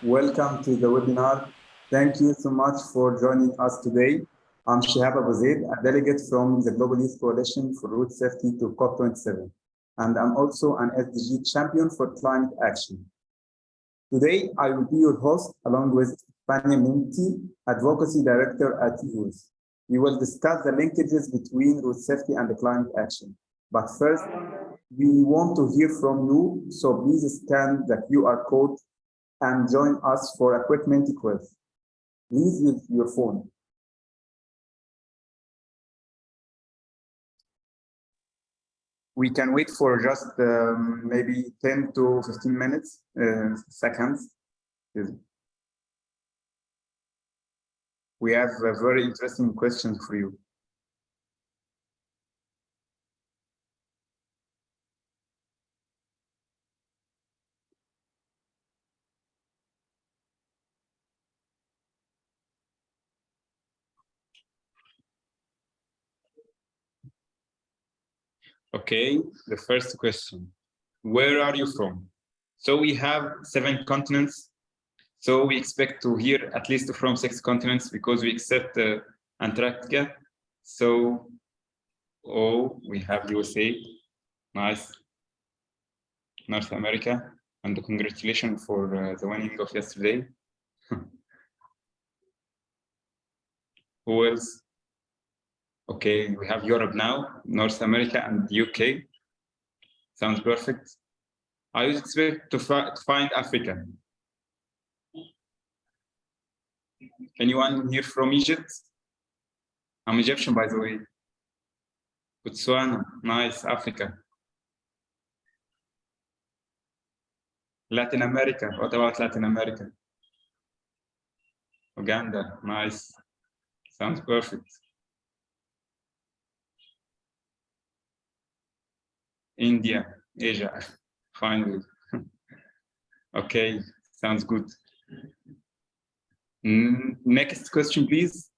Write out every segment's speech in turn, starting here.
Welcome to the webinar. Thank you so much for joining us today. I'm Shehab Abu Zeid, a delegate from the Global Youth Coalition for Road Safety to COP27, and I'm also an SDG champion for climate action. Today, I will be your host along with Fania Minty, Advocacy Director at youth. We will discuss the linkages between road safety and the climate action. But first, we want to hear from you, so please scan the QR code and join us for a quick Minty quiz. Please use your phone. We can wait for just maybe 10 to 15 minutes, seconds. We have a very interesting question for you. Okay, the first question. Where are you from? So we have 7 continents. So we expect to hear at least from 6 continents because we accept Antarctica. So, we have USA. Nice. North America. And congratulations for the winning of yesterday. Who else? Okay, we have Europe now, North America and UK. Sounds perfect. I would expect to find Africa. Anyone here from Egypt? I'm Egyptian, by the way. Botswana, nice, Africa. Latin America, what about Latin America? Uganda, nice. Sounds perfect. India, Asia, finally. Okay, sounds good. Next question, please.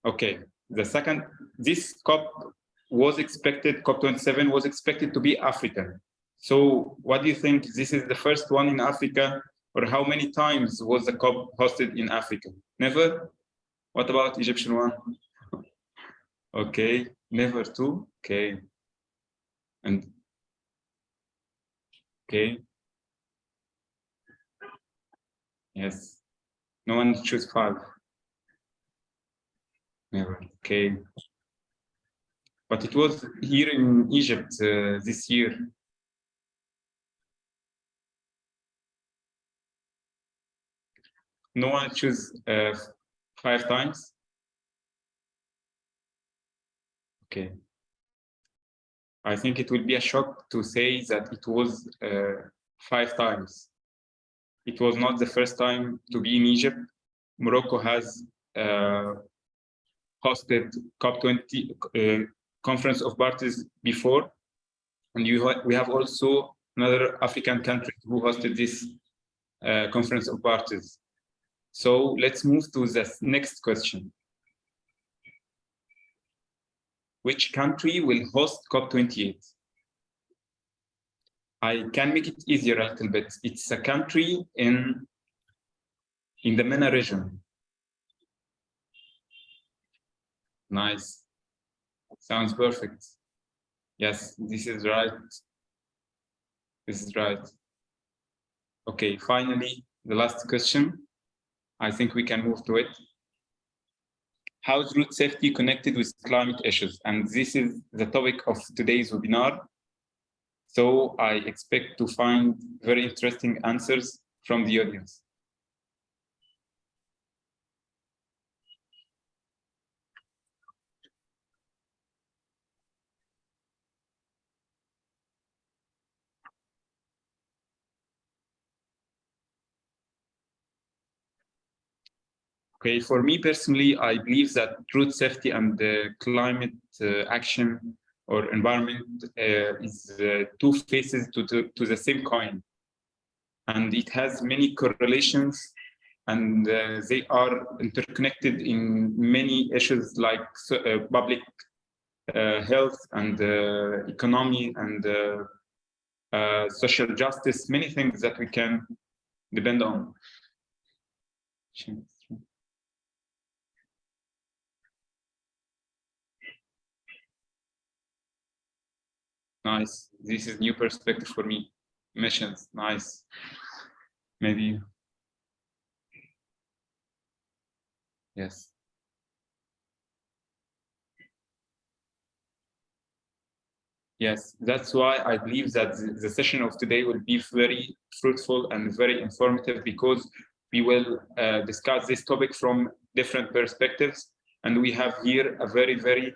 Okay, the second, this COP was expected, COP27 was expected to be African. So what do you think? This is the first one in Africa, or how many times was the COP hosted in Africa? Never? What about Egyptian one? Okay, never too. Okay. And okay. Yes. No one choose 5. Never. Okay. But it was here in Egypt this year. No one choose 5 times. Okay. I think it will be a shock to say that it was 5 times. It was not the first time to be in Egypt. Morocco has hosted COP20 Conference of Parties before, and we have also another African country who hosted this Conference of Parties. So let's move to the next question. Which country will host COP28? I can make it easier a little bit. It's a country in the MENA region. Nice. Sounds perfect. Yes, this is right. This is right. Okay, finally, the last question. I think we can move to it. How is road safety connected with climate issues? And this is the topic of today's webinar. So I expect to find very interesting answers from the audience. Okay, for me personally, I believe that road safety and climate action or environment is 2 faces to the same coin. And it has many correlations, and they are interconnected in many issues like public health and economy and social justice, many things that we can depend on. Nice. This is new perspective for me. Missions, nice. Maybe. Yes. Yes, that's why I believe that the session of today will be very fruitful and very informative, because we will discuss this topic from different perspectives. And we have here a very, very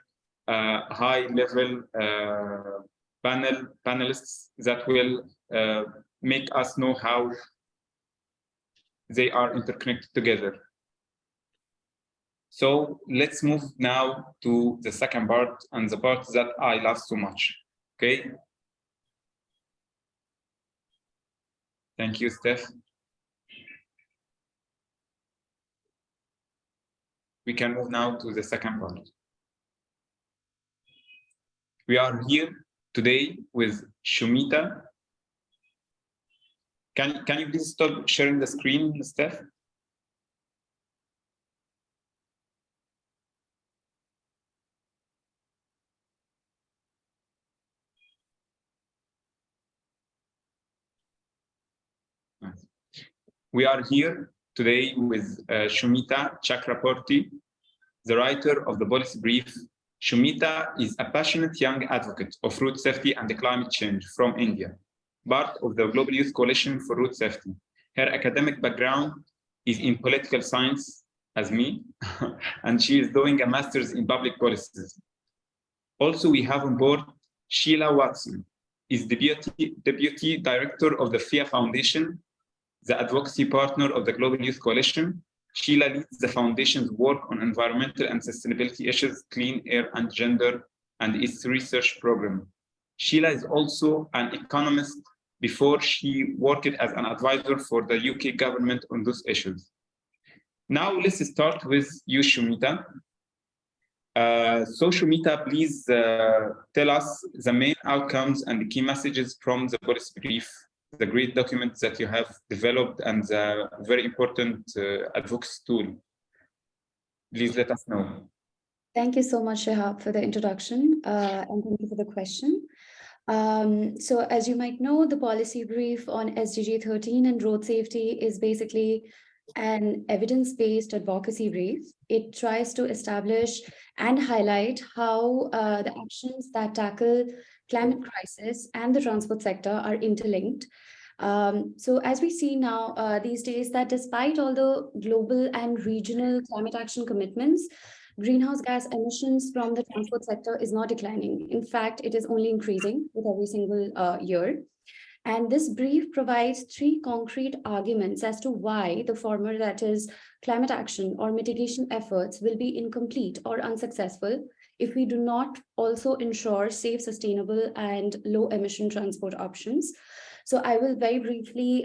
high level panelists that will make us know how they are interconnected together. So let's move now to the second part, and the part that I love so much. Okay. Thank you, Steph. We can move now to the second part. We are here today with Soumita. Can you please stop sharing the screen, Steph? Nice. We are here today with Soumita Chakraborty, the writer of the policy brief. Soumita is a passionate young advocate of road safety and climate change from India, part of the Global Youth Coalition for Road Safety. Her academic background is in political science, as me, and she is doing a master's in public policies. Also, we have on board Sheila Watson, is Deputy Director of the FIA Foundation, the advocacy partner of the Global Youth Coalition. Sheila leads the foundation's work on environmental and sustainability issues, clean air and gender, and its research program. Sheila is also an economist before she worked as an advisor for the UK government on those issues. Now let's start with you, Soumita. So Soumita, please tell us the main outcomes and the key messages from the policy brief, the great document that you have developed, and the very important advocacy tool. Please let us know. Thank you so much, Shehab, for the introduction, and thank you for the question. So as you might know, the policy brief on SDG 13 and road safety is basically an evidence-based advocacy brief. It tries to establish and highlight how the actions that tackle climate crisis and the transport sector are interlinked. So as we see now these days, that despite all the global and regional climate action commitments, greenhouse gas emissions from the transport sector is not declining. In fact, it is only increasing with every single year. And this brief provides 3 concrete arguments as to why the former, that is climate action or mitigation efforts, will be incomplete or unsuccessful if we do not also ensure safe, sustainable, and low emission transport options. So I will very briefly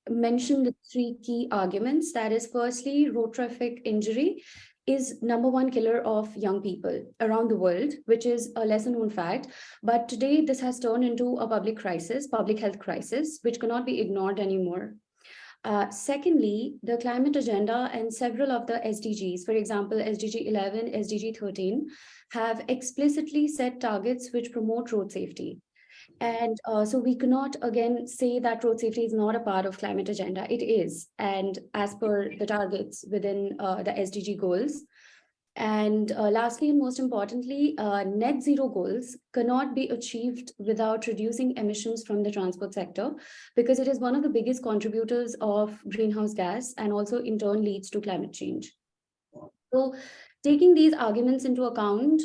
mention the 3 key arguments. That is, firstly, road traffic injury is #1 killer of young people around the world, which is a lesser known fact. But today this has turned into a public crisis, public health crisis, which cannot be ignored anymore. Secondly, the climate agenda and several of the SDGs, for example, SDG 11, SDG 13, have explicitly set targets which promote road safety. And so we cannot again say that road safety is not a part of climate agenda. It is, and as per the targets within the SDG goals. And lastly, and most importantly, net zero goals cannot be achieved without reducing emissions from the transport sector, because it is one of the biggest contributors of greenhouse gas and also in turn leads to climate change. So taking these arguments into account,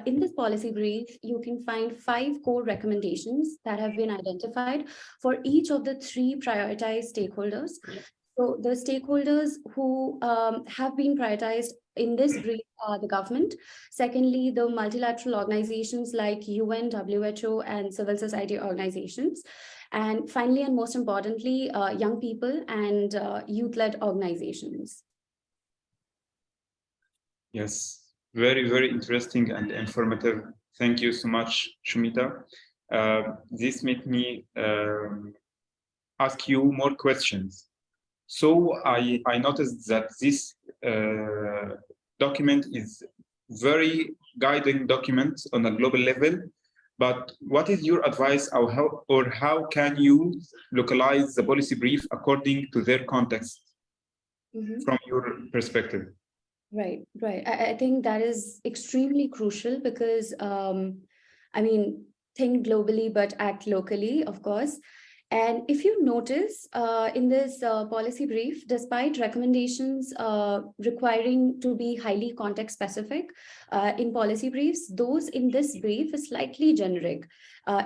in this policy brief, you can find 5 core recommendations that have been identified for each of the 3 prioritized stakeholders. So the stakeholders who have been prioritized in this brief are the government. Secondly, the multilateral organizations like UN, WHO, and civil society organizations. And finally, and most importantly, young people and youth-led organizations. Yes, very, very interesting and informative. Thank you so much, Soumita. this made me ask you more questions. So I noticed that this document is very guiding document on a global level, but what is your advice or how can you localize the policy brief according to their context from your perspective? Right. I think that is extremely crucial because, I mean, think globally, but act locally, of course. And if you notice in this policy brief, despite recommendations requiring to be highly context specific in policy briefs, those in this brief is slightly generic.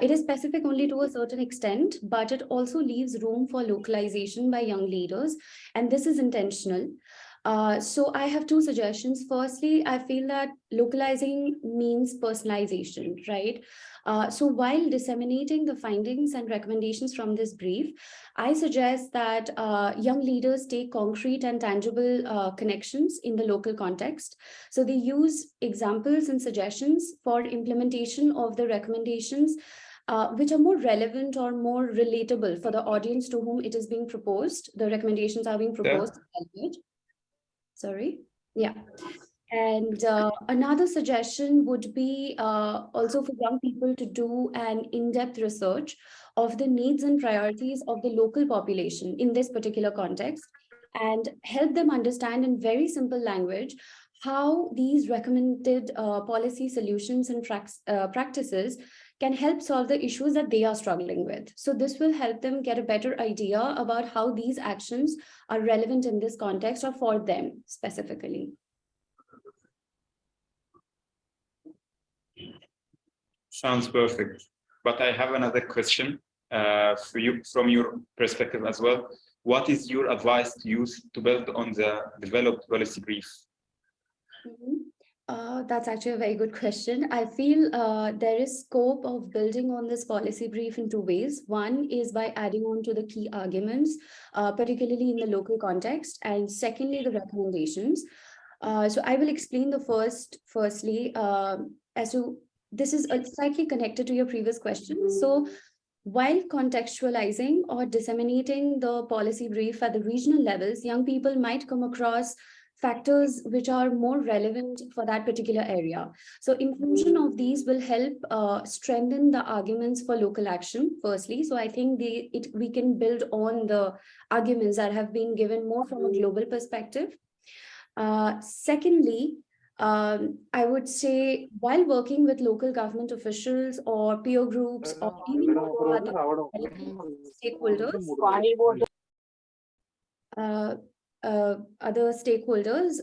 It is specific only to a certain extent, but it also leaves room for localization by young leaders. And this is intentional. So I have two suggestions. Firstly, I feel that localizing means personalization, right? So while disseminating the findings and recommendations from this brief, I suggest that young leaders take concrete and tangible connections in the local context. So they use examples and suggestions for implementation of the recommendations which are more relevant or more relatable for the audience to whom it is being proposed. The recommendations are being proposed. Sorry. Yeah. And another suggestion would be also for young people to do an in-depth research of the needs and priorities of the local population in this particular context and help them understand in very simple language how these recommended policy solutions and practices can help solve the issues that they are struggling with. So this will help them get a better idea about how these actions are relevant in this context or for them specifically. Sounds perfect. But I have another question for you from your perspective as well. What is your advice to use to build on the developed policy brief? That's actually a very good question. I feel there is scope of building on this policy brief in two ways. One is by adding on to the key arguments, particularly in the local context, and secondly, the recommendations. So I will explain the firstly, as to this is slightly connected to your previous question. So while contextualizing or disseminating the policy brief at the regional levels, young people might come across factors which are more relevant for that particular area. So inclusion of these will help strengthen the arguments for local action, firstly. So I think we can build on the arguments that have been given more from a global perspective. Secondly, I would say while working with local government officials or peer groups or even other stakeholders,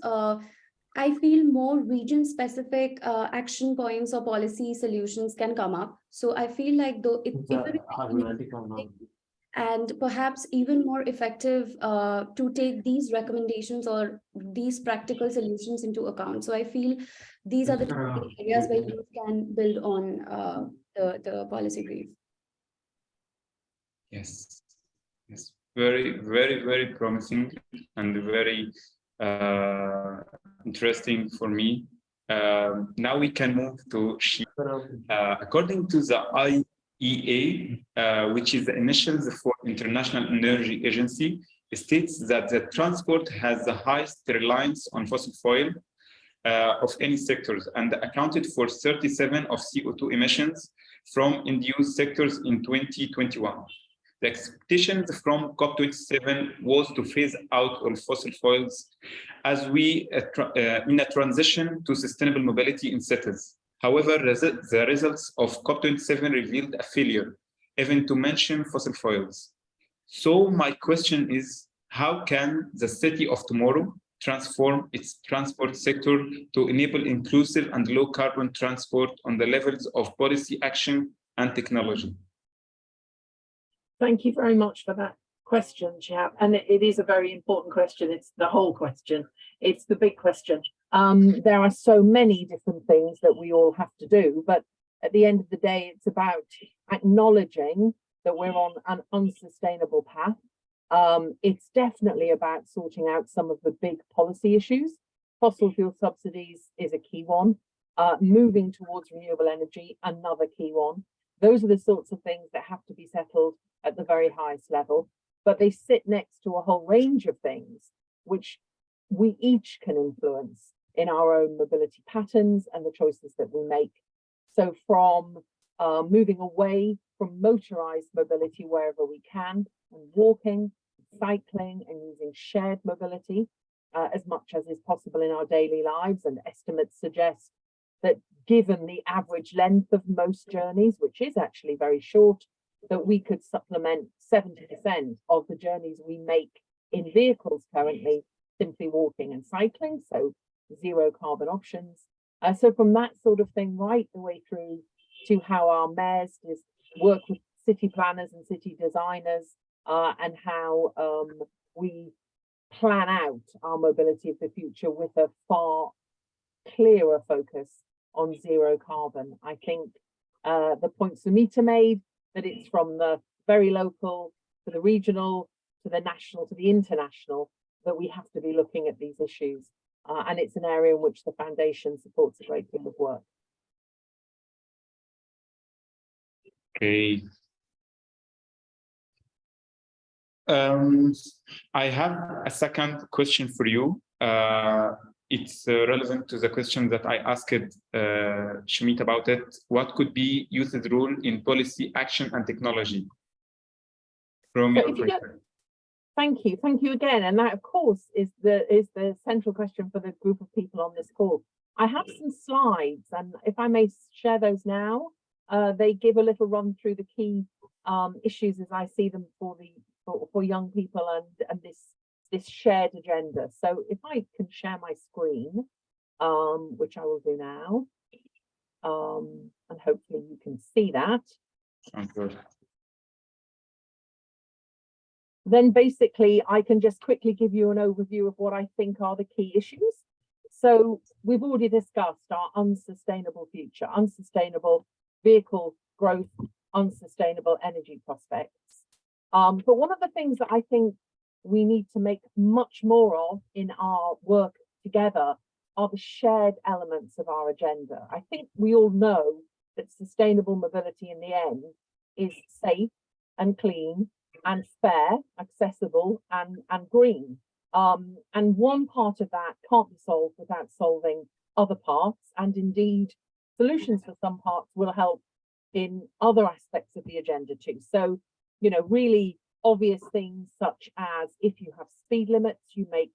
I feel more region-specific action points or policy solutions can come up. So I feel like though it will and perhaps even more effective to take these recommendations or these practical solutions into account. So I feel these are the two areas where you can build on the policy brief. Yes. Very, very, very promising and very interesting for me. Now we can move to Sheila. According to the IEA, which is the initials for International Energy Agency, states that the transport has the highest reliance on fossil fuel of any sectors and accounted for 37% of CO2 emissions from induced sectors in 2021. The expectations from COP27 was to phase out all fossil fuels as we in a transition to sustainable mobility in cities. However, the results of COP27 revealed a failure, even to mention fossil fuels. So my question is, how can the city of tomorrow transform its transport sector to enable inclusive and low carbon transport on the levels of policy action and technology? Thank you very much for that question, Shehab. And it is a very important question. It's the whole question. It's the big question. There are so many different things that we all have to do, but at the end of the day, it's about acknowledging that we're on an unsustainable path. It's definitely about sorting out some of the big policy issues. Fossil fuel subsidies is a key one. Moving towards renewable energy, another key one. Those are the sorts of things that have to be settled at the very highest level, but they sit next to a whole range of things which we each can influence in our own mobility patterns and the choices that we make. So from moving away from motorized mobility wherever we can, and walking, cycling, and using shared mobility as much as is possible in our daily lives. And estimates suggest that given the average length of most journeys, which is actually very short, that we could supplement 70% of the journeys we make in vehicles currently simply walking and cycling, so zero carbon options. So from that sort of thing right the way through to how our mayors work with city planners and city designers, and how we plan out our mobility of the future with a far clearer focus on zero carbon. I think the point Soumita made, that it's from the very local to the regional to the national to the international, that we have to be looking at these issues. And it's an area in which the foundation supports a great deal of work. Okay. I have a second question for you. It's relevant to the question that I asked Soumita about it. What could be youth's role in policy, action, and technology? From your perspective. Thank you again. And that, of course, is the central question for the group of people on this call. I have some slides, and if I may share those now, they give a little run through the key issues as I see them for young people and this shared agenda. So if I can share my screen, which I will do now, and hopefully you can see that. Sounds good. Then basically I can just quickly give you an overview of what I think are the key issues. So we've already discussed our unsustainable future, unsustainable vehicle growth, unsustainable energy prospects. But one of the things that I think we need to make much more of in our work together are the shared elements of our agenda. I think we all know that sustainable mobility in the end is safe and clean and fair, accessible, and green. And one part of that can't be solved without solving other parts, and indeed solutions for some parts will help in other aspects of the agenda too. So, you know, really obvious things such as if you have speed limits, you make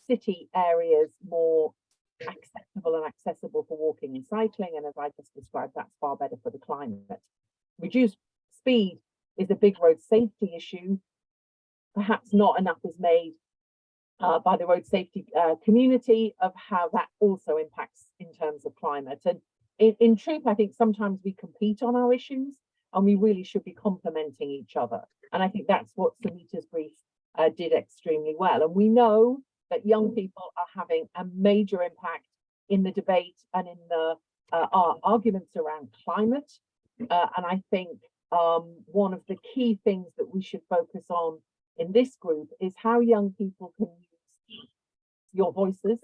city areas more acceptable and accessible for walking and cycling, and as I just described, that's far better for the climate. Reduced speed is a big road safety issue. Perhaps not enough is made by the road safety community of how that also impacts in terms of climate. And in truth, I think sometimes we compete on our issues and we really should be complementing each other. And I think that's what Soumita's brief did extremely well. And we know that young people are having a major impact in the debate and in the our arguments around climate. And I think one of the key things that we should focus on in this group is how young people can use your voices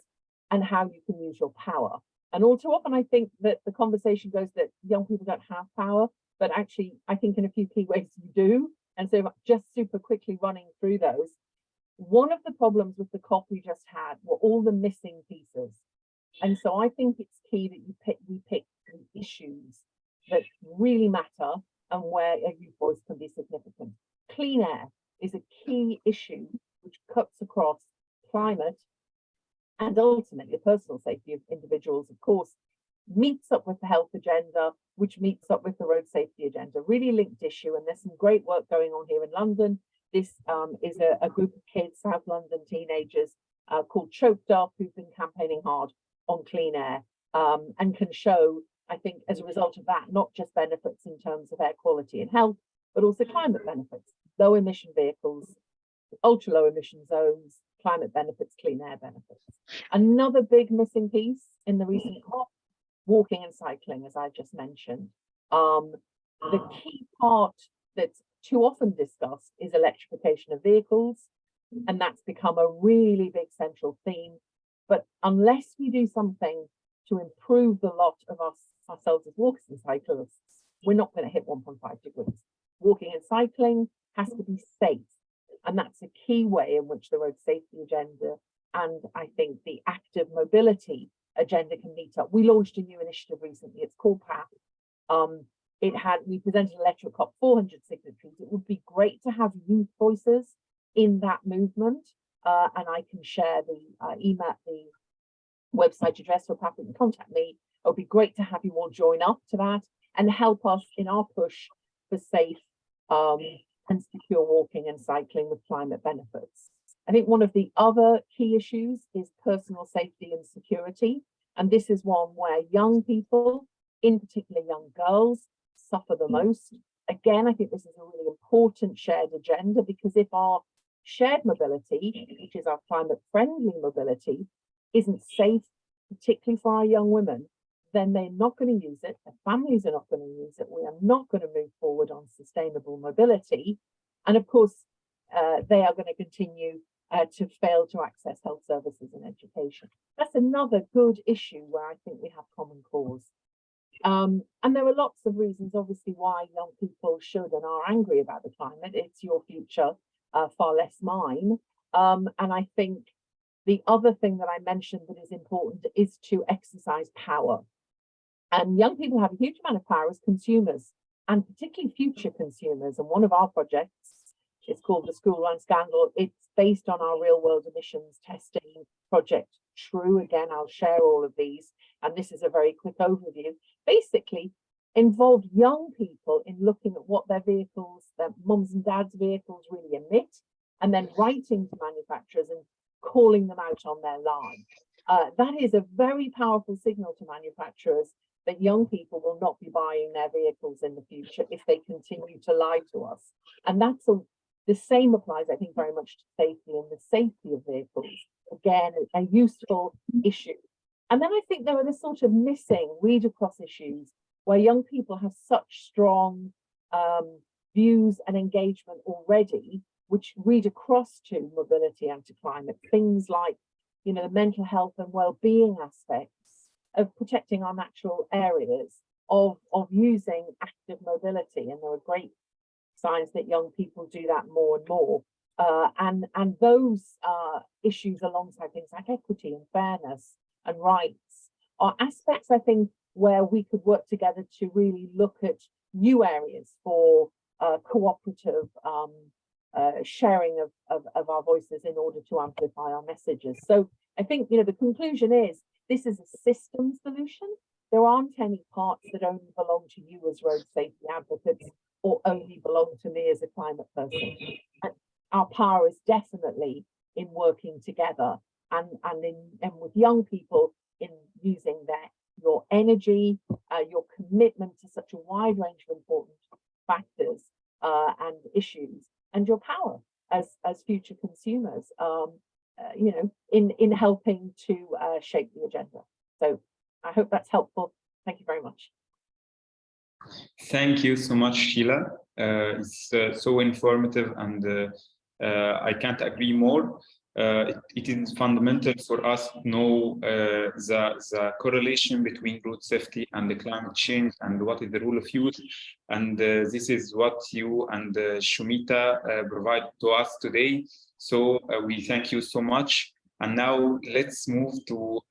and how you can use your power. And all too often, I think that the conversation goes that young people don't have power, but actually, I think in a few key ways you do. And so just super quickly running through those. One of the problems with the COP we just had were all the missing pieces. And so I think it's key that we pick the issues that really matter and where a youth voice can be significant. Clean air is a key issue which cuts across climate and ultimately the personal safety of individuals, of course, meets up with the health agenda, which meets up with the road safety agenda, really linked issue. And there's some great work going on here in London. This is a group of kids, South London teenagers, called Choked Up, who've been campaigning hard on clean air and can show, I think, as a result of that, not just benefits in terms of air quality and health, but also climate benefits, low emission vehicles, ultra low emission zones, climate benefits, clean air benefits. Another big missing piece in the recent COP, walking and cycling, as I just mentioned. The key part that's too often discussed is electrification of vehicles, and that's become a really big central theme. But unless we do something to improve the lot of ourselves as walkers and cyclists, we're not going to hit 1.5 degrees. Walking and cycling has to be safe. And that's a key way in which the road safety agenda and I think the active mobility agenda can meet up. We launched a new initiative recently. It's called PATH. We presented a letter at COP 400 signatories. It would be great to have youth voices in that movement. And I can share the email, the website address for PATH. You can contact me. It would be great to have you all join up to that and help us in our push for safe and secure walking and cycling with climate benefits. I think one of the other key issues is personal safety and security. And this is one where young people, in particular young girls, suffer the most. Again, I think this is a really important shared agenda, because if our shared mobility, which is our climate friendly mobility, isn't safe, particularly for our young women, then they're not going to use it, their families are not going to use it, we are not going to move forward on sustainable mobility. And of course, they are going to continue to fail to access health services and education. That's another good issue where I think we have common cause. And there are lots of reasons, obviously, why young people should and are angry about the climate. It's your future, far less mine. And I think the other thing that I mentioned that is important is to exercise power. And young people have a huge amount of power as consumers, and particularly future consumers. And one of our projects is called the School Run Scandal. It's based on our real world emissions testing project, True. Again, I'll share all of these. And this is a very quick overview. Basically, involved young people in looking at what their vehicles, their mums and dads' vehicles really emit, and then writing to manufacturers and calling them out on their lie. That is a very powerful signal to manufacturers that young people will not be buying their vehicles in the future if they continue to lie to us. And that's the same applies, I think, very much to safety and the safety of vehicles. Again, a useful issue. And then I think there are the sort of missing read across issues where young people have such strong views and engagement already, which read across to mobility and to climate. Things like, you know, the mental health and well-being aspects of protecting our natural areas, of using active mobility. And there are great signs that young people do that more and more. And those issues alongside things like equity and fairness and rights are aspects, I think, where we could work together to really look at new areas for cooperative sharing of our voices in order to amplify our messages. So I think, you know, the conclusion is this is a system solution. There aren't any parts that only belong to you as road safety advocates or only belong to me as a climate person. And our power is definitely in working together and with young people in using your energy, your commitment to such a wide range of important factors and issues, and your power as future consumers, you know, in helping to shape the agenda. So I hope that's helpful. Thank you very much. Thank you so much, Sheila. It's so informative, and I can't agree more. It is fundamental for us to know the correlation between road safety and the climate change and what is the role of youth. And this is what you and Soumita provide to us today. So we thank you so much. And now let's move to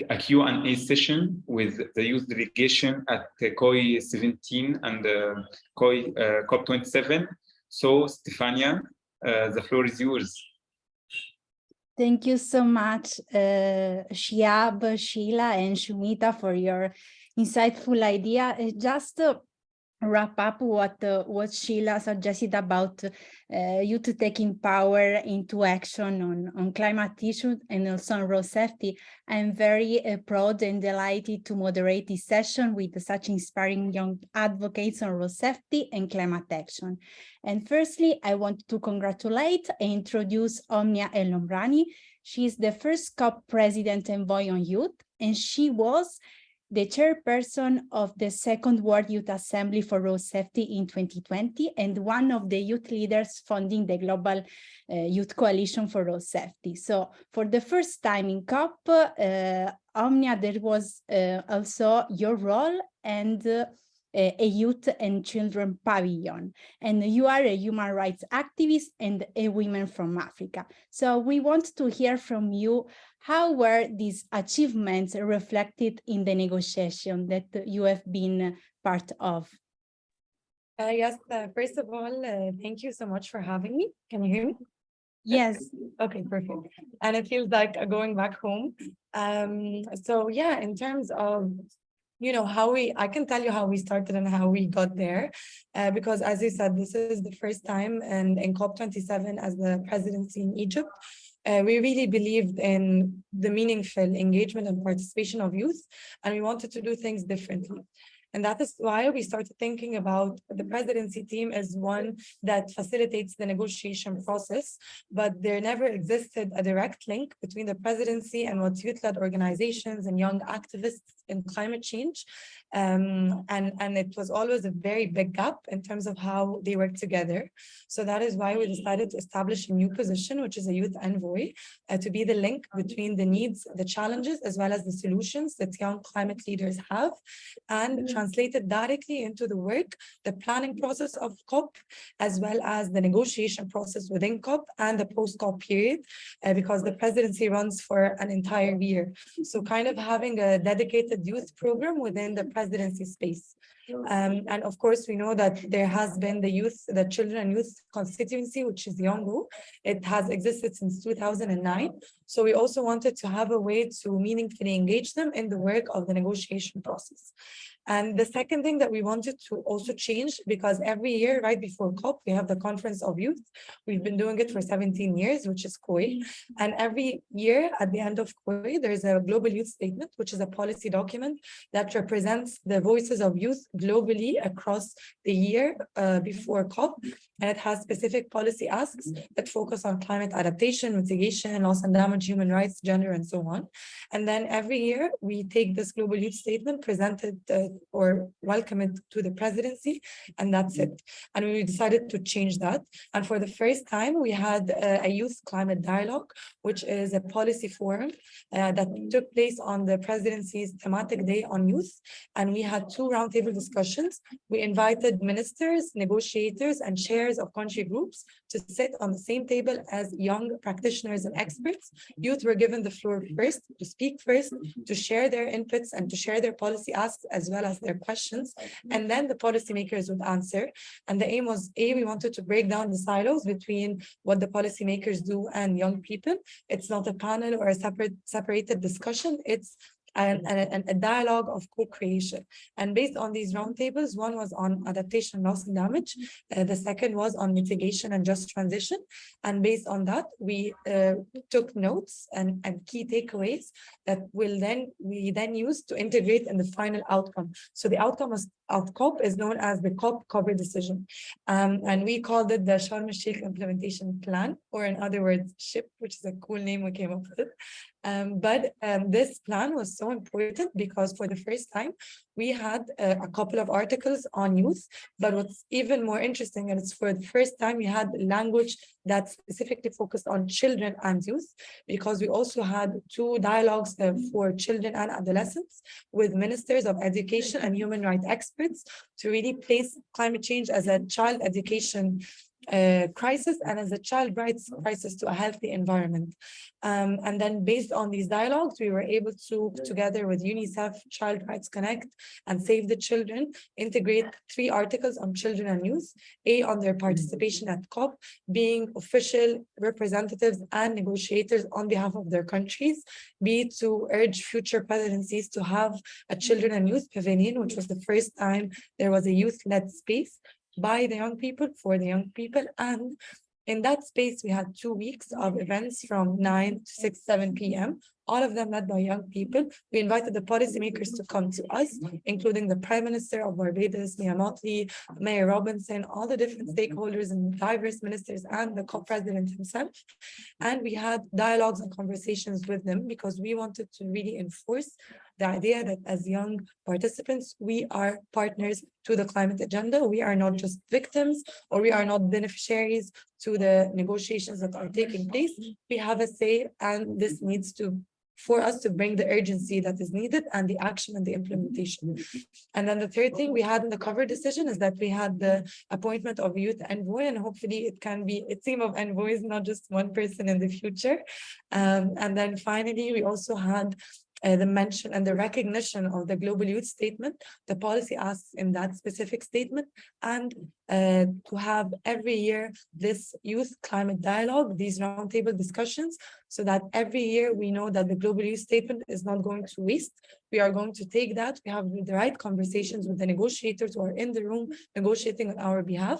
a Q&A session with the youth delegation at COP17 and COP27. So, Stefania, the floor is yours. Thank you so much, Shehab, Sheila, and Soumita for your insightful idea. Just to wrap up what Sheila suggested about youth taking power into action on climate issues and also on road safety, I'm very proud and delighted to moderate this session with such inspiring young advocates on road safety and climate action. And firstly, I want to congratulate and introduce Omnia El Omrani. She is the first COP President Envoy on Youth, and she was the chairperson of the Second World Youth Assembly for Road Safety in 2020, and one of the youth leaders funding the Global Youth Coalition for Road Safety. So for the first time in COP, Omnia, there was also your role and a youth and children pavilion. And you are a human rights activist and a woman from Africa. So we want to hear from you, how were these achievements reflected in the negotiation that you have been part of? Yes, first of all, thank you so much for having me. Can you hear me? Yes. Okay, perfect. And it feels like going back home. So yeah, in terms of, you know, I can tell you how we started and how we got there, because as you said, this is the first time in COP27 as the presidency in Egypt. We really believed in the meaningful engagement and participation of youth, and we wanted to do things differently. And that is why we started thinking about the presidency team as one that facilitates the negotiation process, but there never existed a direct link between the presidency and what youth-led organizations and young activists in climate change. And it was always a very big gap in terms of how they work together. So that is why we decided to establish a new position, which is a youth envoy, to be the link between the needs, the challenges, as well as the solutions that young climate leaders have, and translated directly into the work, the planning process of COP, as well as the negotiation process within COP and the post-COP period, because the presidency runs for an entire year. So kind of having a dedicated youth program within the presidency space. And of course, we know that there has been the Children and Youth Constituency, which is Yongo. It has existed since 2009. So we also wanted to have a way to meaningfully engage them in the work of the negotiation process. And the second thing that we wanted to also change, because every year right before COP, we have the Conference of Youth. We've been doing it for 17 years, which is COI. And every year at the end of COI, there's a Global Youth Statement, which is a policy document that represents the voices of youth globally across the year before COP. And it has specific policy asks that focus on climate adaptation, mitigation, loss and damage, human rights, gender, and so on. And then every year we take this Global Youth Statement, presented or welcome it to the presidency, and that's it. And we decided to change that. And for the first time, we had a youth climate dialogue, which is a policy forum that took place on the presidency's thematic day on youth. And we had 2 roundtable discussions. We invited ministers, negotiators, and chairs of country groups to sit on the same table as young practitioners and experts. Youth were given the floor first, to speak first, to share their inputs and to share their policy asks as well as their questions. And then the policymakers would answer. And the aim was, we wanted to break down the silos between what the policymakers do and young people. It's not a panel or a separated discussion. It's a dialogue of co-creation. And based on these roundtables, one was on adaptation, loss and damage. The second was on mitigation and just transition. And based on that, we took notes and key takeaways that we then use to integrate in the final outcome. So the outcome of COP is known as the COP cover decision. And we called it the Sharm el-Sheikh Implementation Plan, or in other words, SHIP, which is a cool name we came up with. But this plan was so important because for the first time, we had a couple of articles on youth, but what's even more interesting, and it's for the first time we had language that specifically focused on children and youth, because we also had 2 dialogues for children and adolescents with ministers of education and human rights experts to really place climate change as a child education crisis and as a child rights crisis to a healthy environment. And then based on these dialogues, we were able to, together with UNICEF, Child Rights Connect, and Save the Children, integrate 3 articles on children and youth, A, on their participation at COP, being official representatives and negotiators on behalf of their countries, B, to urge future presidencies to have a children and youth pavilion, which was the first time there was a youth-led space by the young people, for the young people. And in that space, we had 2 weeks of events from 9 to 6, 7 p.m., all of them led by young people. We invited the policymakers to come to us, including the Prime Minister of Barbados, Mia Mottley, Mayor Robinson, all the different stakeholders and diverse ministers, and the COP president himself. And we had dialogues and conversations with them because we wanted to really enforce the idea that as young participants, we are partners to the climate agenda. We are not just victims, or we are not beneficiaries to the negotiations that are taking place. We have a say, and this needs to for us to bring the urgency that is needed and the action and the implementation. And then the third thing we had in the cover decision is that we had the appointment of youth envoy, and hopefully it can be a team of envoys, not just one person in the future. And then finally, we also had the mention and the recognition of the Global Youth Statement, the policy asks in that specific statement, and to have every year this youth climate dialogue, these roundtable discussions, so that every year we know that the Global Youth Statement is not going to waste. We are going to take that. We have the right conversations with the negotiators who are in the room negotiating on our behalf.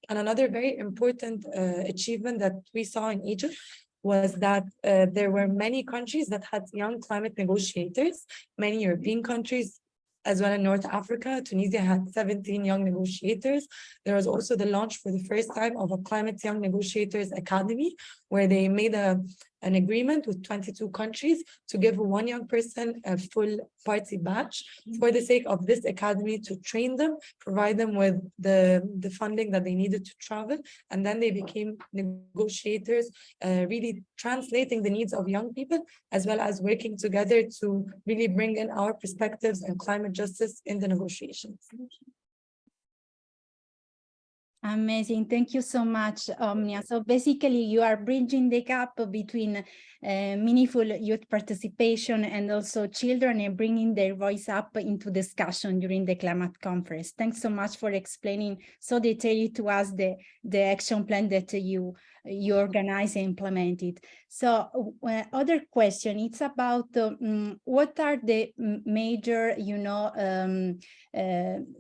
And another very important achievement that we saw in Egypt was that there were many countries that had young climate negotiators, many European countries, as well in North Africa. Tunisia had 17 young negotiators. There was also the launch for the first time of a Climate Young Negotiators Academy, where they made an agreement with 22 countries to give one young person a full party badge for the sake of this academy, to train them, provide them with the funding that they needed to travel. And then they became negotiators, really translating the needs of young people, as well as working together to really bring in our perspectives and climate justice in the negotiations. Amazing. Thank you so much, Omnia. So basically, you are bridging the gap between meaningful youth participation and also children, and bringing their voice up into discussion during the climate conference. Thanks so much for explaining so detailedly to us the action plan that you organize and implemented. So other question, it's about what are the major,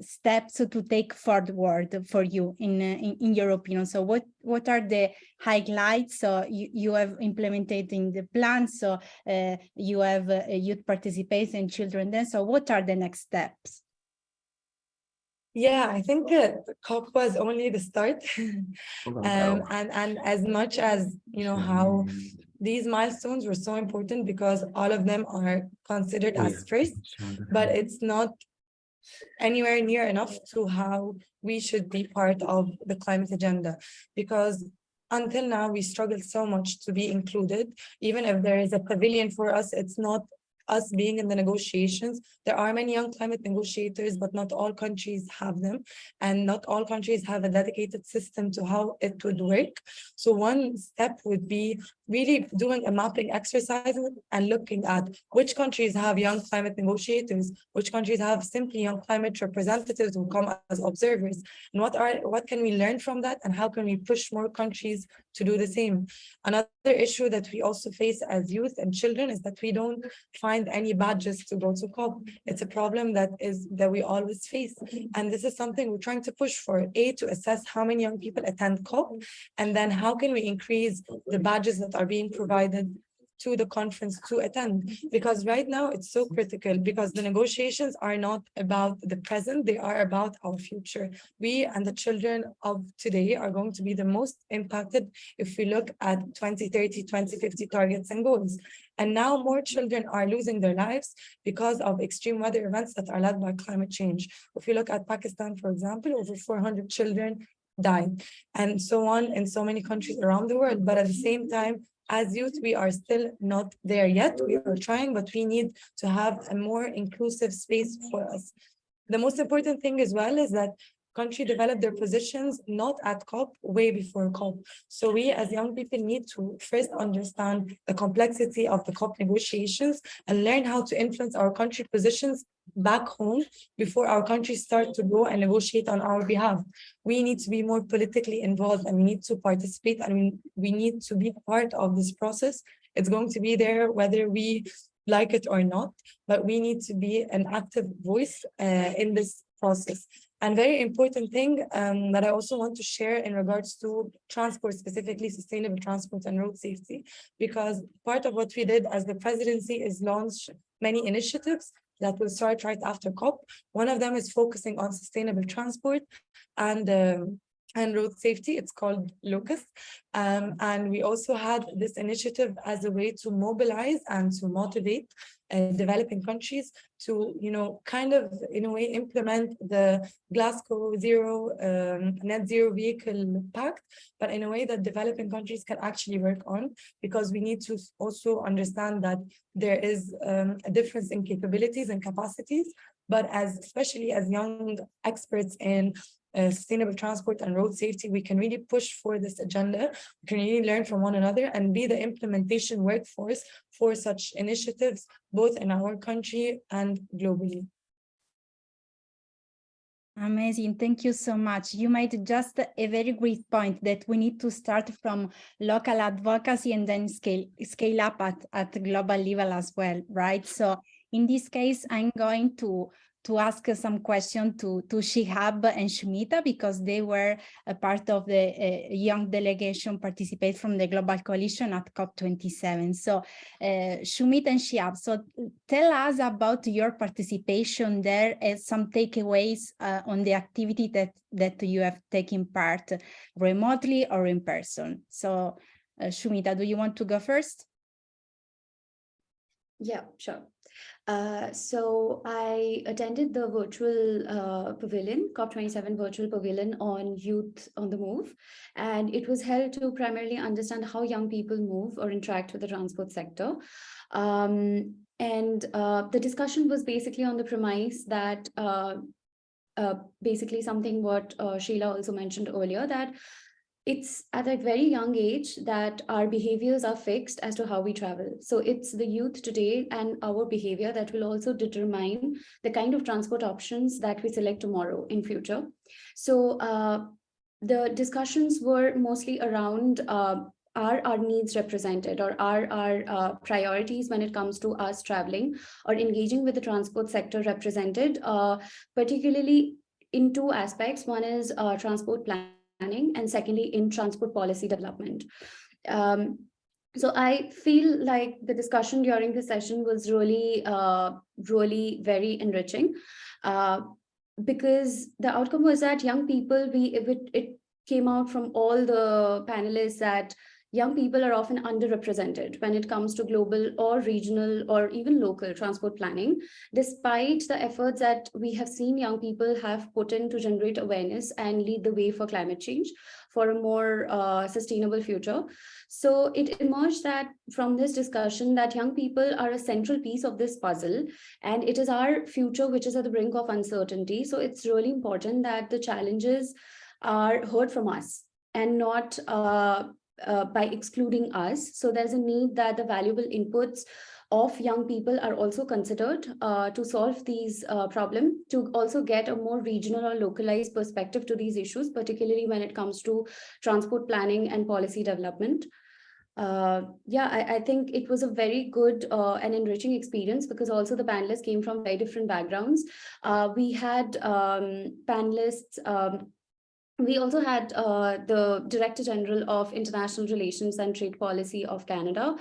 steps to take forward for you in your opinion? So what are the highlights? So you have implemented in the plan, so you have youth participation, children then, so what are the next steps? Yeah, I think COP was only the start. And as much as, how these milestones were so important because all of them are considered as first, but it's not anywhere near enough to how we should be part of the climate agenda. Because until now, we struggled so much to be included. Even if there is a pavilion for us, it's not us being in the negotiations. There are many young climate negotiators, but not all countries have them. And not all countries have a dedicated system to how it would work. So one step would be really doing a mapping exercise and looking at which countries have young climate negotiators, which countries have simply young climate representatives who come as observers, and what can we learn from that, and how can we push more countries to do the same. Another issue that we also face as youth and children is that we don't find any badges to go to COP. It's a problem that we always face. And this is something we're trying to push for, to assess how many young people attend COP, and then how can we increase the badges that are being provided to the conference to attend. Because right now it's so critical, because the negotiations are not about the present, they are about our future. We and the children of today are going to be the most impacted if we look at 2030, 2050 targets and goals. And now more children are losing their lives because of extreme weather events that are led by climate change. If you look at Pakistan, for example, over 400 children died, and so on in so many countries around the world. But at the same time, as youth, we are still not there yet. We are trying, but we need to have a more inclusive space for us. The most important thing as well is that countries develop their positions not at COP, way before COP. So we as young people need to first understand the complexity of the COP negotiations and learn how to influence our country positions back home before our countries start to go and negotiate on our behalf. We need to be more politically involved, and we need to participate, and we need to be part of this process. It's going to be there whether we like it or not, but we need to be an active voice in this process. And very important thing that I also want to share in regards to transport, specifically sustainable transport and road safety, because part of what we did as the presidency is launch many initiatives that will start right after COP. One of them is focusing on sustainable transport and and road safety. It's called Locust. And we also had this initiative as a way to mobilize and to motivate developing countries to, kind of, in a way, implement the Glasgow net zero vehicle pact, but in a way that developing countries can actually work on, because we need to also understand that there is a difference in capabilities and capacities, but especially as young experts in sustainable transport and road safety, we can really push for this agenda. We can really learn from one another and be the implementation workforce for such initiatives, both in our country and globally. Amazing. Thank you so much. You made just a very great point that we need to start from local advocacy and then scale up at global level as well, right? So in this case, I'm going to ask some question to Shehab and Soumita, because they were a part of the young delegation participate from the Global Coalition at COP27. So Soumita and Shehab, so tell us about your participation there and some takeaways on the activity that you have taken part remotely or in person. So Soumita, do you want to go first? Yeah, sure. So I attended the virtual pavilion, COP27 virtual pavilion on Youth on the Move, and it was held to primarily understand how young people move or interact with the transport sector. And the discussion was basically on the premise that basically something what Sheila also mentioned earlier, that it's at a very young age that our behaviors are fixed as to how we travel. So it's the youth today and our behavior that will also determine the kind of transport options that we select tomorrow in future. So the discussions were mostly around are our needs represented, or are our priorities when it comes to us traveling or engaging with the transport sector represented, particularly in two aspects. One is transport planning, and secondly in transport policy development. So I feel like the discussion during the session was really very enriching, because the outcome was that young people, it came out from all the panelists that young people are often underrepresented when it comes to global or regional or even local transport planning, despite the efforts that we have seen young people have put in to generate awareness and lead the way for climate change, for a more sustainable future. So it emerged that from this discussion that young people are a central piece of this puzzle, and it is our future which is at the brink of uncertainty. So it's really important that the challenges are heard from us and not by excluding us. So there's a need that the valuable inputs of young people are also considered to solve these problems, to also get a more regional or localized perspective to these issues, particularly when it comes to transport planning and policy development. I think it was a very good and enriching experience, because also the panelists came from very different backgrounds. We had panelists. We also had the Director General of International Relations and Trade Policy of Canada.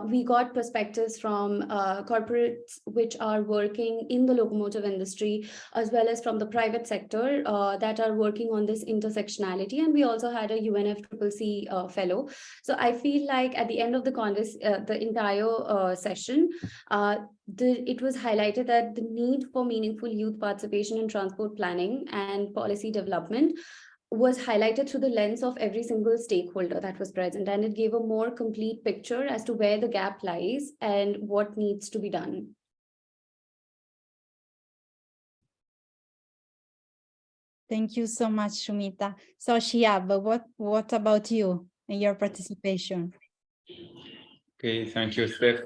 We got perspectives from corporates which are working in the locomotive industry, as well as from the private sector that are working on this intersectionality. And we also had a UNFCCC fellow. So I feel like at the end of the entire session, it was highlighted that the need for meaningful youth participation in transport planning and policy development was highlighted through the lens of every single stakeholder that was present, and it gave a more complete picture as to where the gap lies and what needs to be done. Thank you so much, Soumita. So Shehab, what about you and your participation? Okay, thank you, Steph.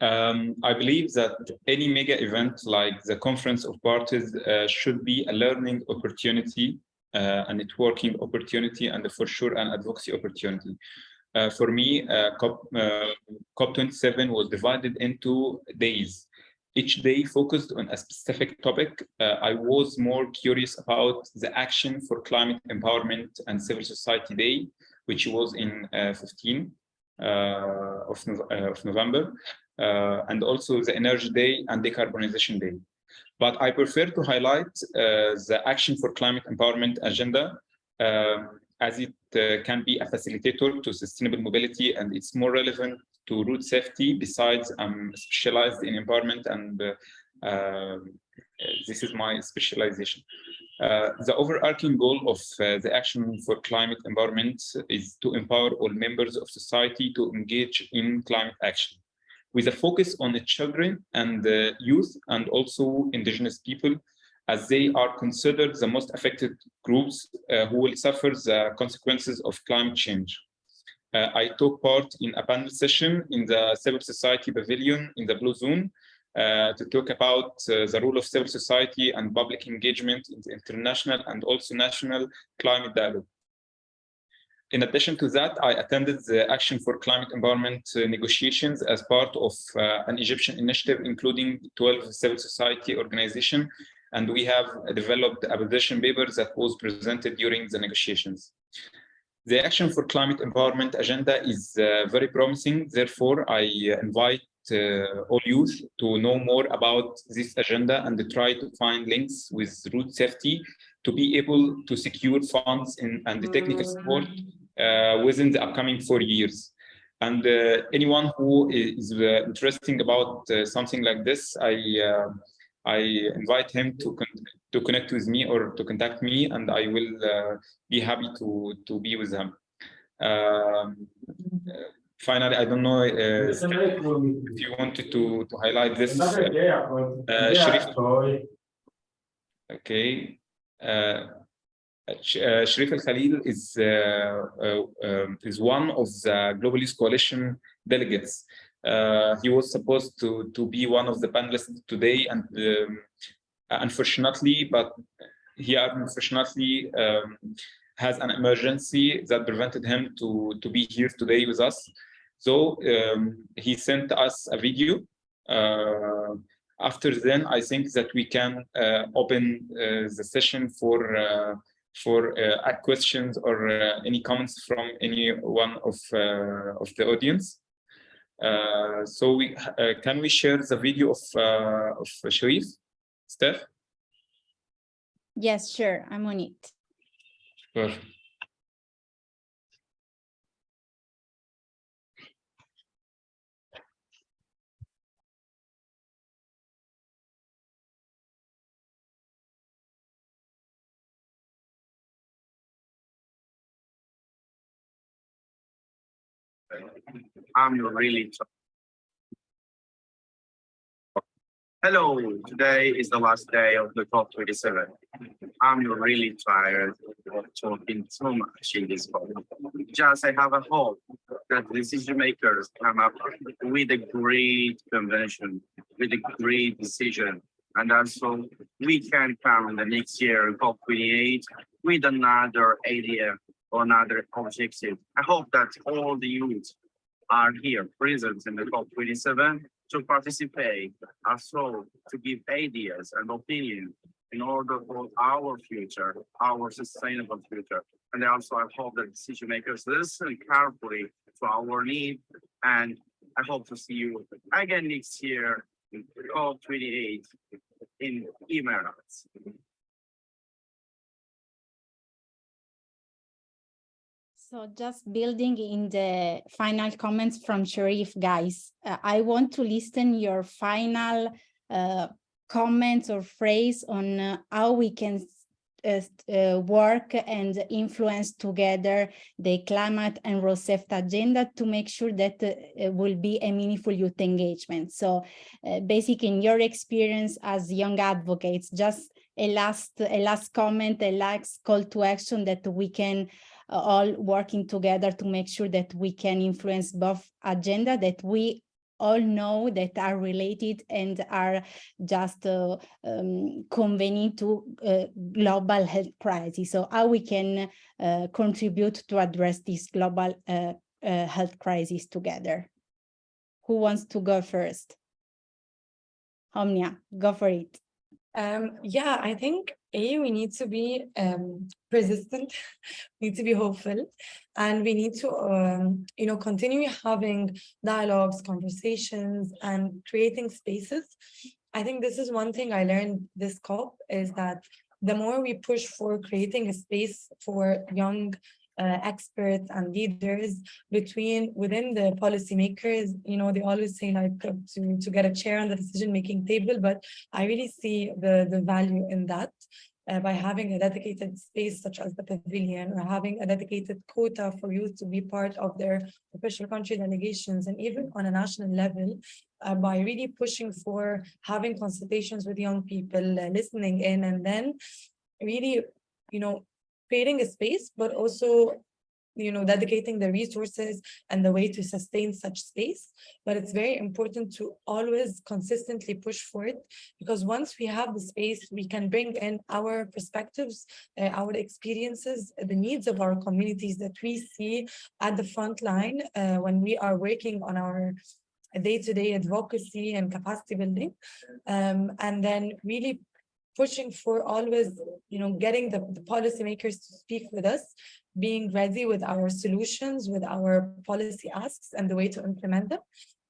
I believe that any mega event like the Conference of Parties should be a learning opportunity, a networking opportunity, and for sure an advocacy opportunity. For me, COP27 was divided into days. Each day focused on a specific topic. I was more curious about the Action for Climate Empowerment and Civil Society Day, which was in 15 of November, and also the Energy Day and Decarbonization Day. But I prefer to highlight the Action for Climate Empowerment agenda, as it can be a facilitator to sustainable mobility, and it's more relevant to road safety. Besides, I'm specialized in environment, and this is my specialization. The overarching goal of the Action for Climate Environment is to empower all members of society to engage in climate action, with a focus on the children and the youth, and also indigenous people, as they are considered the most affected groups who will suffer the consequences of climate change. I took part in a panel session in the Civil Society Pavilion in the Blue Zone to talk about the role of civil society and public engagement in the international and also national climate dialogue. In addition to that, I attended the Action for Climate Environment negotiations as part of an Egyptian initiative, including 12 civil society organizations, and we have developed a position paper that was presented during the negotiations. The Action for Climate Environment agenda is very promising. Therefore, I invite all youth to know more about this agenda and to try to find links with road safety to be able to secure funds and the technical support within the upcoming 4 years. And anyone who is interested about something like this, I invite him to connect with me or to contact me, and I will be happy to be with him. Finally, I don't know if you wanted to highlight this. Sharif. Okay. Sharif Al Khalil is one of the Global Youth Coalition delegates. He was supposed to be one of the panelists today, and unfortunately, has an emergency that prevented him to be here today with us. So he sent us a video. After then, I think that we can open the session for questions or any comments from any one of the audience. So can we share the video of Sharif, Steph? Yes, sure. I'm on it. Sure. I'm really Hello, today is the last day of the COP27. I'm really tired of talking so much in this call. Just I have a hope that decision makers come up with a great convention, with a great decision, and also we can come in the next year, COP28, with another idea or another objective. I hope that all the youth are here present in the COP27 to participate, also to give ideas and opinions in order for our future, our sustainable future. And also I hope that decision makers listen carefully to our needs, and I hope to see you again next year in COP28 in Emirates. So just building in the final comments from Sharif, guys, I want to listen your final comments or phrase on how we can work and influence together the climate and road safety agenda to make sure that it will be a meaningful youth engagement. So basically, in your experience as young advocates, just a last comment, a last call to action that we can all working together to make sure that we can influence both agenda that we all know that are related and are just convening to global health crisis. So how we can contribute to address this global health crisis together. Who wants to go first? Omnia, go for it. Yeah, I think we need to be persistent, we need to be hopeful, and we need to continue having dialogues, conversations, and creating spaces. I think this is one thing I learned this COP is that the more we push for creating a space for young experts and leaders within the policymakers, they always say like to get a chair on the decision-making table, but I really see the value in that. By having a dedicated space such as the pavilion, or having a dedicated quota for youth to be part of their official country delegations, and even on a national level, by really pushing for having consultations with young people, listening in, and then really, creating a space, but also dedicating the resources and the way to sustain such space. But it's very important to always consistently push for it, because once we have the space, we can bring in our perspectives, our experiences, the needs of our communities that we see at the front line when we are working on our day-to-day advocacy and capacity building, and then really pushing for always, getting the policymakers to speak with us, being ready with our solutions, with our policy asks and the way to implement them.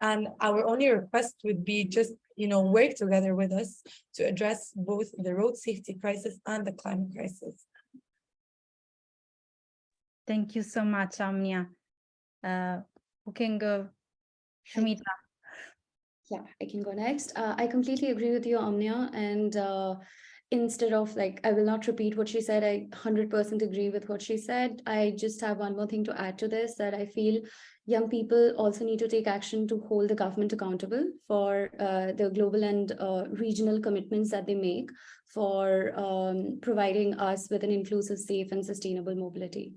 And our only request would be just, work together with us to address both the road safety crisis and the climate crisis. Thank you so much, Omnia. Who can go? Soumita. Yeah, I can go next. I completely agree with you, Omnia. And instead of I will not repeat what she said, I 100% agree with what she said. I just have one more thing to add to this, that I feel young people also need to take action to hold the government accountable for the global and regional commitments that they make for providing us with an inclusive, safe, and sustainable mobility.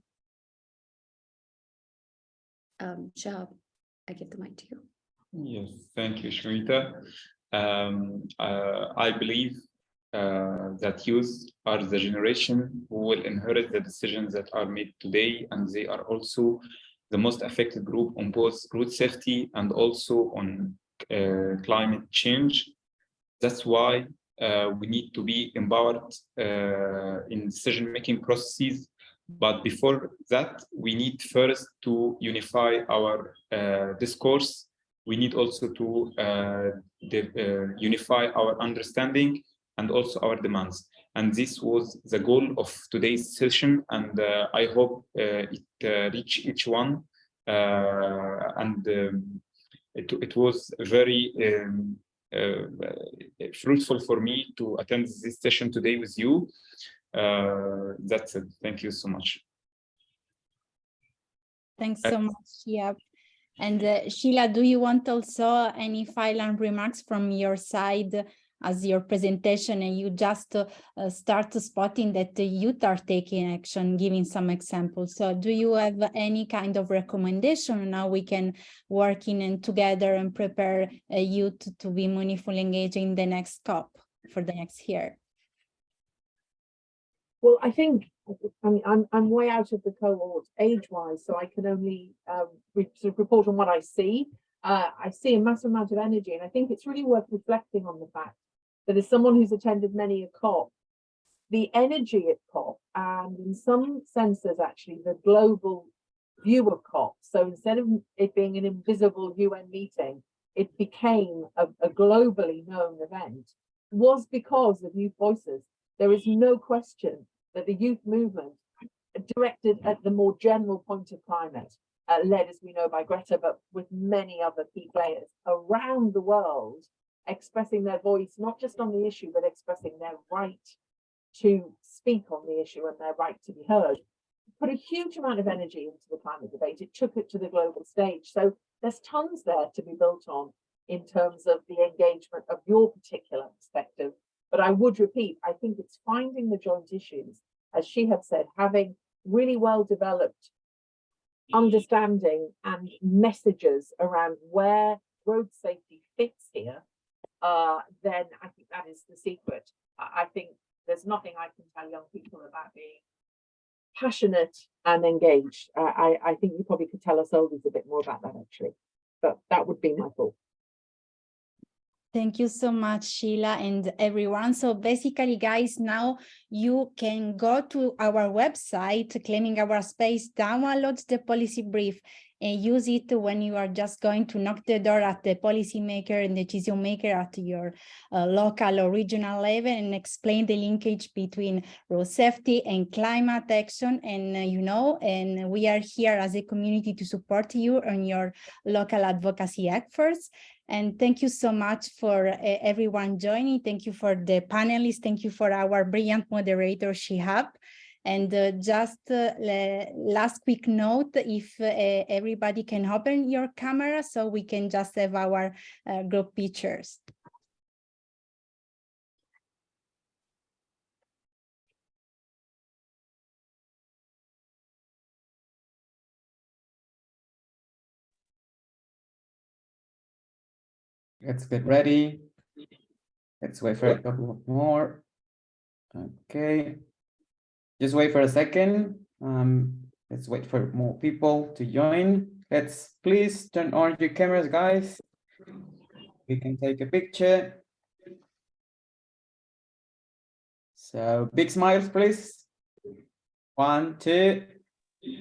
Shehab, I give the mic to you. Yes, thank you, Soumita. I believe that youth are the generation who will inherit the decisions that are made today, and they are also the most affected group on both road safety and also on climate change. That's why we need to be empowered in decision-making processes. But before that, we need first to unify our discourse. We need also to unify our understanding and also our demands. And this was the goal of today's session. And I hope it reached each one. It was very fruitful for me to attend this session today with you. That's it. Thank you so much. Thanks so much, Shehab. And Sheila, do you want also any final remarks from your side as your presentation, and you just start spotting that the youth are taking action, giving some examples? So do you have any kind of recommendation now we can work in and together and prepare youth to be meaningfully engaged in the next COP for the next year? Well, I think, I'm way out of the cohort age-wise, so I can only sort of report on what I see. I see a massive amount of energy, and I think it's really worth reflecting on the fact that as someone who's attended many a COP, the energy at COP, and in some senses actually the global view of COP, so instead of it being an invisible UN meeting, it became a globally known event, was because of youth voices. There is no question that the youth movement, directed at the more general point of climate, led, as we know, by Greta, but with many other key players around the world, expressing their voice, not just on the issue, but expressing their right to speak on the issue and their right to be heard, put a huge amount of energy into the climate debate. It took it to the global stage. So there's tons there to be built on in terms of the engagement of your particular perspective. But I would repeat, I think it's finding the joint issues, as she had said, having really well-developed understanding and messages around where road safety fits here, then I think that is the secret. I think there's nothing I can tell young people about being passionate and engaged. I think you probably could tell us olders a bit more about that, actually, but that would be my thought. Thank you so much, Sheila, and everyone. So basically, guys, now you can go to our website, Claiming Our Space, download the policy brief, and use it when you are just going to knock the door at the policymaker and decision maker at your local or regional level, and explain the linkage between road safety and climate action. And and we are here as a community to support you on your local advocacy efforts. And thank you so much for everyone joining. Thank you for the panelists. Thank you for our brilliant moderator, Shehab. And just last quick note, if everybody can open your camera so we can just have our group pictures. Let's get ready. Let's wait for a couple more. Okay. Just wait for a second. Let's wait for more people to join. Let's please turn on your cameras, guys. We can take a picture. So big smiles, please. 1, 2.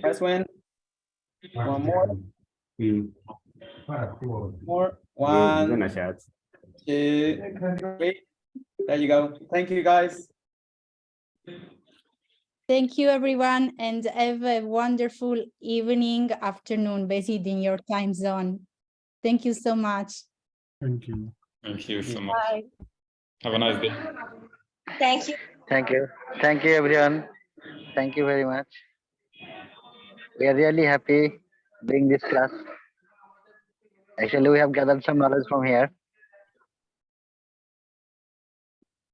Press one. One more. More. 1, 2, 3. There you go. Thank you, guys. Thank you, everyone, and have a wonderful evening, afternoon, based in your time zone. Thank you so much. Thank you. Thank you so much. Bye. Have a nice day. Thank you. Thank you. Thank you, everyone. Thank you very much. We are really happy doing this class. Actually, we have gathered some knowledge from here.